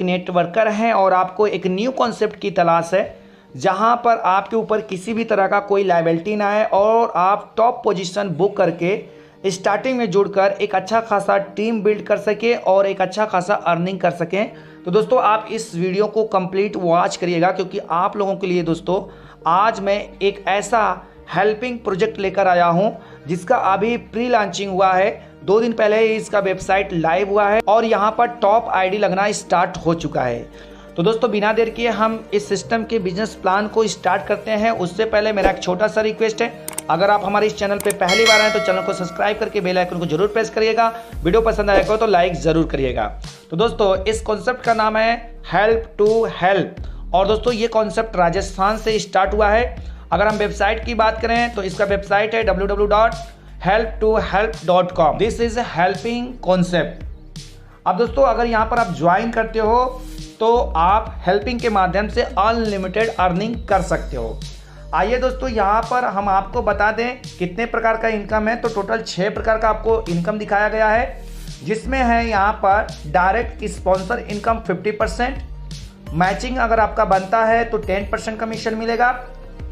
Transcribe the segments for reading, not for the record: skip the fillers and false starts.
एक नेटवर्कर हैं और आपको एक न्यू कॉन्सेप्ट की तलाश है जहां पर आपके ऊपर किसी भी तरह का कोई लायबिलिटी ना है और आप टॉप पोजीशन बुक करके स्टार्टिंग में जुड़कर एक अच्छा खासा टीम बिल्ड कर सके और एक अच्छा खासा अर्निंग कर सकें। तो दोस्तों आप इस वीडियो को कंप्लीट वॉच करिएगा, क्योंकि आप लोगों के लिए दोस्तों आज मैं एक ऐसा हेल्पिंग प्रोजेक्ट लेकर आया हूं जिसका अभी प्री लॉन्चिंग हुआ है। 2 दिन पहले ही इसका वेबसाइट लाइव हुआ है और यहां पर टॉप आईडी लगना स्टार्ट हो चुका है। तो दोस्तों बिना देर किए हम इस सिस्टम के बिजनेस प्लान को स्टार्ट करते हैं। उससे पहले मेरा एक छोटा सा रिक्वेस्ट है, अगर आप हमारे इस चैनल पे पहली बार आए तो चैनल को सब्सक्राइब करके बेल आइकन को जरूर प्रेस करिएगा। वीडियो पसंद आएगा तो लाइक जरूर करिएगा। तो दोस्तों इस कॉन्सेप्ट का नाम है हेल्प टू हेल्प और दोस्तों ये कॉन्सेप्ट राजस्थान से स्टार्ट हुआ है। अगर हम वेबसाइट की बात करें तो इसका वेबसाइट है www.help2help.com। This is helping concept. अब दोस्तों अगर यहाँ पर आप ज्वाइन करते हो तो आप हेल्पिंग के माध्यम से अनलिमिटेड अर्निंग कर सकते हो। आइए दोस्तों यहाँ पर हम आपको बता दें कितने प्रकार का इनकम है। तो टोटल 6 प्रकार का आपको इनकम दिखाया गया है, जिसमें है यहाँ पर डायरेक्ट स्पॉन्सर इनकम 50%, मैचिंग अगर आपका बनता है तो 10% कमीशन मिलेगा।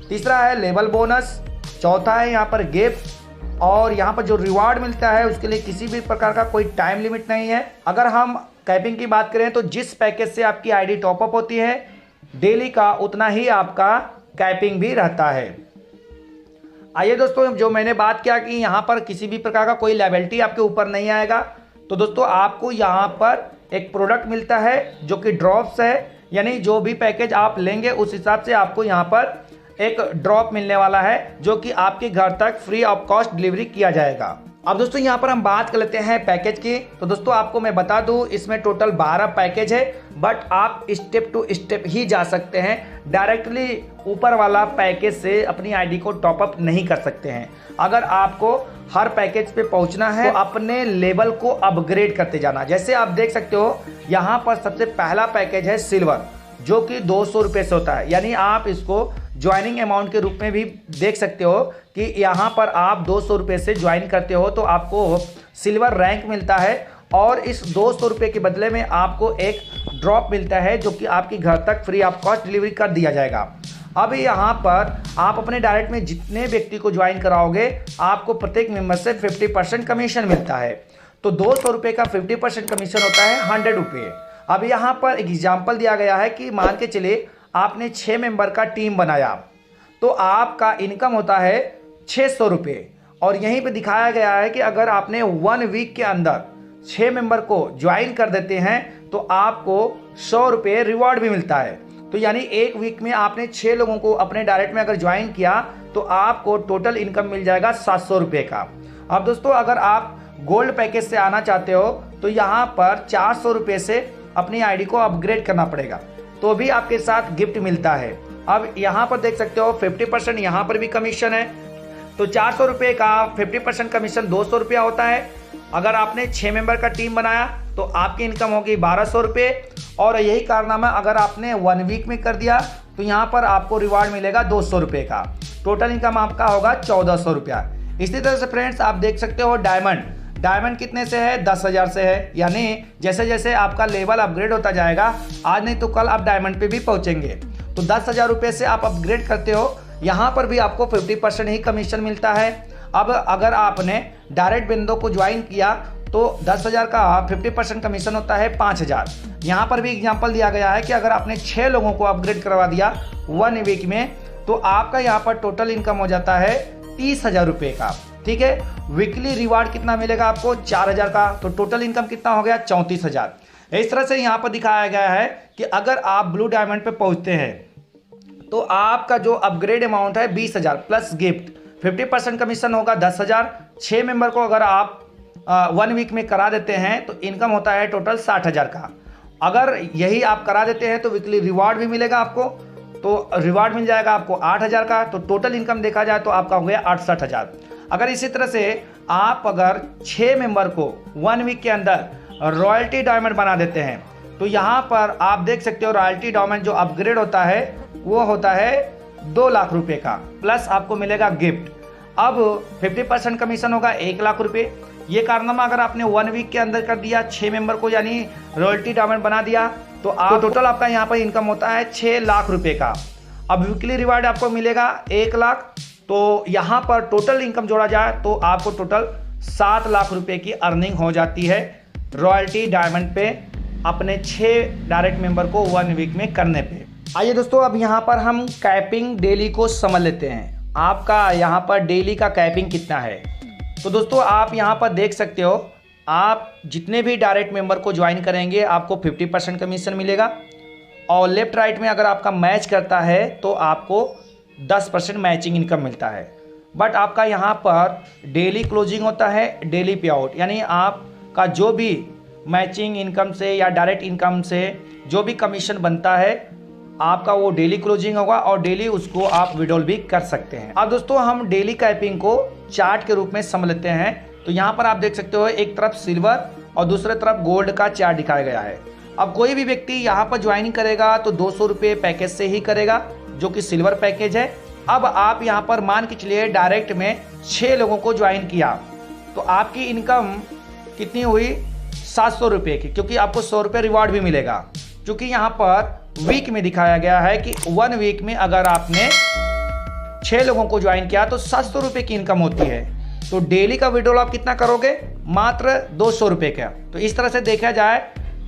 तीसरा है लेवल बोनस, चौथा है यहाँ पर गिफ्ट और यहाँ पर जो रिवार्ड मिलता है उसके लिए किसी भी प्रकार का कोई टाइम लिमिट नहीं है। अगर हम कैपिंग की बात करें तो जिस पैकेज से आपकी आईडी टॉपअप होती है डेली का उतना ही आपका कैपिंग भी रहता है। आइए दोस्तों जो मैंने बात किया कि यहाँ पर किसी भी प्रकार का कोई लायबिलिटी आपके ऊपर नहीं आएगा, तो दोस्तों आपको यहाँ पर एक प्रोडक्ट मिलता है जो कि ड्रॉप्स है, यानी जो भी पैकेज आप लेंगे उस हिसाब से आपको यहाँ पर एक ड्रॉप मिलने वाला है जो कि आपके घर तक फ्री ऑफ कॉस्ट डिलीवरी किया जाएगा। अब दोस्तों यहाँ पर हम बात कर लेते हैं पैकेज की। तो दोस्तों आपको मैं बता दूं इसमें टोटल 12 पैकेज है, बट आप स्टेप टू स्टेप ही जा सकते हैं। डायरेक्टली ऊपर वाला पैकेज से अपनी आईडी को टॉपअप नहीं कर सकते हैं। अगर आपको हर पैकेज पे पहुंचना है तो अपने लेवल को अपग्रेड करते जाना। जैसे आप देख सकते हो यहाँ पर सबसे पहला पैकेज है सिल्वर, जो कि 200 रुपये से होता है, यानी आप इसको ज्वाइनिंग अमाउंट के रूप में भी देख सकते हो कि यहाँ पर आप 200 रुपये से ज्वाइन करते हो तो आपको सिल्वर रैंक मिलता है और इस 200 रुपये के बदले में आपको एक ड्रॉप मिलता है जो कि आपके घर तक फ्री ऑफ कॉस्ट डिलीवरी कर दिया जाएगा। अब यहाँ पर आप अपने डायरेक्ट में जितने व्यक्ति को ज्वाइन कराओगे आपको प्रत्येक मेंबर से 50% कमीशन मिलता है। तो 200 रुपये का 50% कमीशन होता है 100 रुपये। अब यहाँ पर एग्जाम्पल दिया गया है कि मान के चलिए आपने 6 मेंबर का टीम बनाया तो आपका इनकम होता है 600 रुपये और यहीं पे दिखाया गया है कि अगर आपने 1 वीक के अंदर 6 मेंबर को ज्वाइन कर देते हैं तो आपको 100 रुपये रिवॉर्ड भी मिलता है। तो यानी 1 वीक में आपने 6 लोगों को अपने डायरेक्ट में अगर ज्वाइन किया तो आपको टोटल इनकम मिल जाएगा 700 रुपये का। अब दोस्तों अगर आप गोल्ड पैकेज से आना चाहते हो तो यहाँ पर 400 रुपये से अपनी आईडी को अपग्रेड करना पड़ेगा, तो भी आपके साथ गिफ्ट मिलता है। अब यहाँ पर देख सकते हो 50% यहाँ पर भी कमीशन है। तो 400 रुपये का 50% कमीशन 200 रुपया होता है। अगर आपने 6 मेंबर का टीम बनाया तो आपकी इनकम होगी 1200 रुपये और यही कारनामा अगर आपने 1 वीक में कर दिया तो यहाँ पर आपको रिवार्ड मिलेगा 200 रुपये का। टोटल इनकम आपका होगा 1400 रुपया। इसी तरह से फ्रेंड्स आप देख सकते हो डायमंड कितने से है? 10,000 से है। यानी जैसे जैसे आपका लेवल अपग्रेड होता जाएगा, आज नहीं तो कल आप डायमंड पे भी पहुंचेंगे। तो 10,000 रुपये से आप अपग्रेड करते हो, यहाँ पर भी आपको 50% ही कमीशन मिलता है। अब अगर आपने डायरेक्ट बिंदु को ज्वाइन किया तो 10,000 का 50% कमीशन होता है 5,000। यहाँ पर भी एग्जाम्पल दिया गया है कि अगर आपने 6 लोगों को अपग्रेड करवा दिया 1 वीक में तो आपका यहाँ पर टोटल इनकम हो जाता है 30,000 रुपये का। ठीक है, वीकली रिवार्ड कितना मिलेगा आपको? 4,000 का। तो टोटल इनकम कितना हो गया? 34,000। इस तरह से यहाँ पर दिखाया गया है कि अगर आप ब्लू डायमंड पे पहुंचते हैं तो आपका जो अपग्रेड अमाउंट है 20,000 प्लस गिफ्ट, 50% कमीशन होगा 10,000। 6 मेंबर को अगर आप 1 वीक में करा देते हैं तो इनकम होता है टोटल 60,000 का। अगर यही आप करा देते हैं तो वीकली रिवार्ड भी मिलेगा आपको, तो रिवार्ड मिल जाएगा आपको 8,000 का। तो टोटल इनकम देखा जाए तो आपका हो गया 68,000। अगर इसी तरह से आप अगर 6 मेंबर को 1 वीक के अंदर रॉयल्टी डायमंड बना देते हैं तो यहाँ पर आप देख सकते हो रॉयल्टी डायमंड जो अपग्रेड होता है वो होता है 2 लाख रुपए का, प्लस आपको मिलेगा गिफ्ट। अब 50% कमीशन होगा 1 लाख रुपए। ये कारनामा अगर आपने 1 वीक के अंदर कर दिया 6 मेंबर को, यानी रॉयल्टी डायमंड बना दिया तो आप टोटल आपका यहाँ पर इनकम होता है 6 लाख रुपए का। अब वीकली रिवार्ड आपको मिलेगा 1 लाख, तो यहाँ पर टोटल इनकम जोड़ा जाए तो आपको टोटल 7 लाख रुपए की अर्निंग हो जाती है रॉयल्टी डायमंड पे अपने 6 डायरेक्ट मेंबर को 1 वीक में करने पे। आइए दोस्तों, अब यहाँ पर हम कैपिंग डेली को समझ लेते हैं। आपका यहाँ पर डेली का कैपिंग कितना है। तो दोस्तों आप यहाँ पर देख सकते हो, आप जितने भी डायरेक्ट मेंबर को ज्वाइन करेंगे आपको 50% कमीशन मिलेगा, और लेफ्ट राइट में अगर आपका मैच करता है तो आपको 10% मैचिंग इनकम मिलता है। बट आपका यहाँ पर डेली क्लोजिंग होता है, डेली पे आउट, यानी आपका जो भी मैचिंग इनकम से या डायरेक्ट इनकम से जो भी कमीशन बनता है आपका वो डेली क्लोजिंग होगा और डेली उसको आप विड्रॉल भी कर सकते हैं। अब दोस्तों हम डेली कैपिंग को चार्ट के रूप में समझ लेते हैं। तो यहाँ पर आप देख सकते हो एक तरफ सिल्वर और दूसरे तरफ गोल्ड का चार्ट दिखाया गया है। अब कोई भी व्यक्ति यहाँ पर ज्वाइनिंग करेगा तो 200 रुपये पैकेज से ही करेगा, जो कि सिल्वर पैकेज है। अब आप यहाँ पर मान के चलिए डायरेक्ट में 6 लोगों को ज्वाइन किया तो आपकी इनकम कितनी हुई 700 रुपये की, क्योंकि आपको 100 रुपये रिवार्ड भी मिलेगा। क्योंकि यहाँ पर वीक में दिखाया गया है कि 1 वीक में अगर आपने 6 लोगों को ज्वाइन किया तो 700 रुपये की इनकम होती है। तो डेली का विड्रॉल आप कितना करोगे, मात्र 200 रुपये का। तो इस तरह से देखा जाए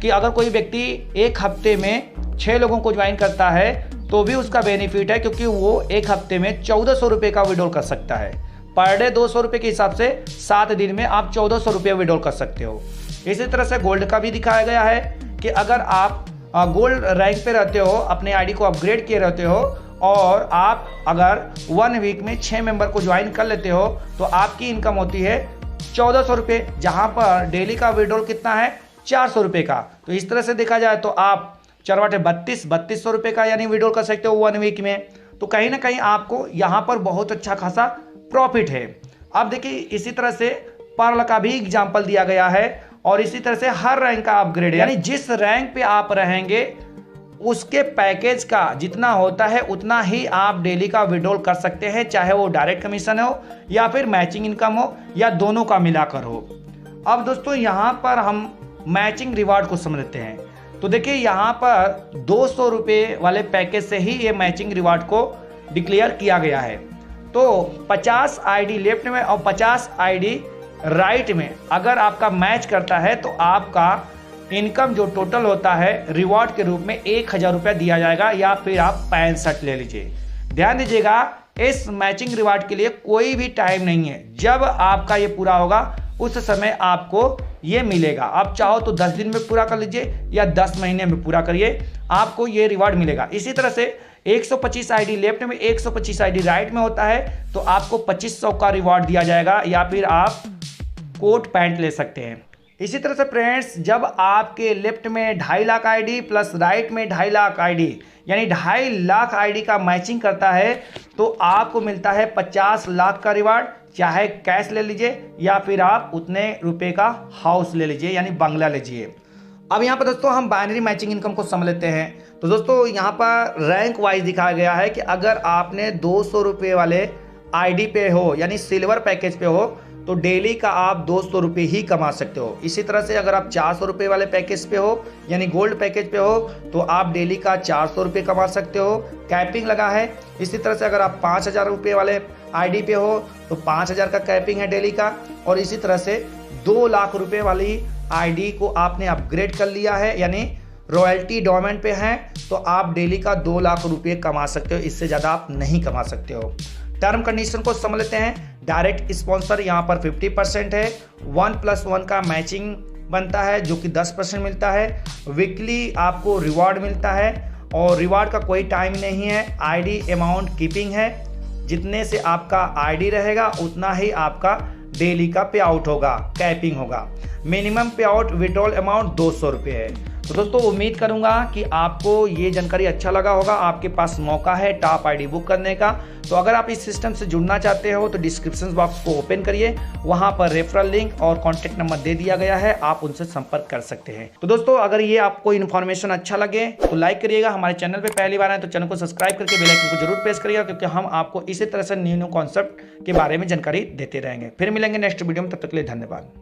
कि अगर कोई व्यक्ति एक हफ्ते में 6 लोगों को ज्वाइन करता है तो भी उसका बेनिफिट है, क्योंकि वो एक हफ्ते में 1400 रुपये का विड्रॉल कर सकता है। पर डे 200 रुपये के हिसाब से 7 दिन में आप 1400 रुपये विड्रॉल कर सकते हो। इसी तरह से गोल्ड का भी दिखाया गया है कि अगर आप गोल्ड रैंक पे रहते हो, अपने आईडी को अपग्रेड किए रहते हो और आप अगर 1 वीक में 6 मेंबर को ज्वाइन कर लेते हो तो आपकी इनकम होती है 1400 रुपये, जहाँ पर डेली का विड्रॉल कितना है 400 रुपये का। तो इस तरह से देखा जाए तो आप 3200 रुपये का यानी विड्रॉल कर सकते हो 1 वीक में। तो कहीं ना कहीं आपको यहाँ पर बहुत अच्छा खासा प्रॉफिट है। अब देखिए इसी तरह से पर्ल का भी एग्जाम्पल दिया गया है और इसी तरह से हर रैंक का अपग्रेड, यानी जिस रैंक पे आप रहेंगे उसके पैकेज का जितना होता है उतना ही आप डेली का विड्रॉल कर सकते हैं, चाहे वो डायरेक्ट कमीशन हो या फिर मैचिंग इनकम हो या दोनों का मिलाकर हो। अब दोस्तों यहाँ पर हम मैचिंग रिवार्ड को समझते हैं। तो देखिए यहाँ पर 200 रुपये वाले पैकेज से ही ये मैचिंग रिवार्ड को डिक्लेयर किया गया है। तो 50 आईडी लेफ्ट में और 50 आईडी राइट में अगर आपका मैच करता है तो आपका इनकम जो टोटल होता है रिवॉर्ड के रूप में 1000 रुपया दिया जाएगा, या फिर आप 65 ले लीजिए। ध्यान दीजिएगा इस मैचिंग रिवार्ड के लिए कोई भी टाइम नहीं है, जब आपका ये पूरा होगा उस समय आपको ये मिलेगा। आप चाहो तो 10 दिन में पूरा कर लीजिए या 10 महीने में पूरा करिए, आपको ये रिवार्ड मिलेगा। इसी तरह से 125 आईडी लेफ्ट में 125 आईडी राइट में होता है तो आपको 2500 का रिवार्ड दिया जाएगा, या फिर आप कोट पैंट ले सकते हैं। इसी तरह से फ्रेंड्स जब आपके लेफ्ट में 2.5 लाख आईडी प्लस राइट में 2.5 लाख आईडी यानी 2.5 लाख आईडी का मैचिंग करता है तो आपको मिलता है 50 लाख का रिवार्ड, चाहे कैश ले लीजिए या फिर आप उतने रुपए का हाउस ले लीजिए यानी बंगला लीजिए। अब यहाँ पर दोस्तों हम बाइनरी मैचिंग इनकम को समझ लेते हैं। तो दोस्तों यहाँ पर रैंक वाइज दिखाया गया है कि अगर आपने 200 रुपये वाले आईडी पे हो यानी सिल्वर पैकेज पे हो तो डेली का आप 200 रुपये ही कमा सकते हो। इसी तरह से अगर आप 400 रुपये वाले पैकेज पे हो यानी गोल्ड पैकेज पे हो तो आप डेली का 400 रुपये कमा सकते हो, कैपिंग लगा है। इसी तरह से अगर आप 5000 रुपये वाले आईडी पे हो तो 5000 का कैपिंग है डेली का, और इसी तरह से 2 लाख रुपये वाली आईडी को आपने अपग्रेड कर लिया है यानी रॉयल्टी डायमंड पे हैं तो आप डेली का 2 लाख रुपये कमा सकते हो, इससे ज़्यादा आप नहीं कमा सकते हो। टर्म कंडीशन को समझ लेते हैं। डायरेक्ट स्पॉन्सर यहाँ पर 50% है, 1+1 का मैचिंग बनता है जो कि 10% मिलता है। वीकली आपको रिवार्ड मिलता है और रिवार्ड का कोई टाइम नहीं है, आईडी अमाउंट कीपिंग है, जितने से आपका आईडी रहेगा उतना ही आपका डेली का पे आउट होगा, कैपिंग होगा। मिनिमम पे आउट विड्रॉल अमाउंट 200 रुपये है। तो दोस्तों उम्मीद करूंगा कि आपको ये जानकारी अच्छा लगा होगा। आपके पास मौका है टॉप आईडी बुक करने का। तो अगर आप इस सिस्टम से जुड़ना चाहते हो तो डिस्क्रिप्शन बॉक्स को ओपन करिए, वहां पर रेफरल लिंक और कॉन्टैक्ट नंबर दे दिया गया है, आप उनसे संपर्क कर सकते हैं। तो दोस्तों अगर ये आपको इन्फॉर्मेशन अच्छा लगे तो लाइक करिएगा, हमारे चैनल पर पहली बार आए तो चैनल को सब्सक्राइब करके बेल आइकन को जरूर प्रेस करिएगा, क्योंकि हम आपको इसी तरह से न्यू कॉन्सेप्ट के बारे में जानकारी देते रहेंगे। फिर मिलेंगे नेक्स्ट वीडियो में, तब तक के लिए धन्यवाद।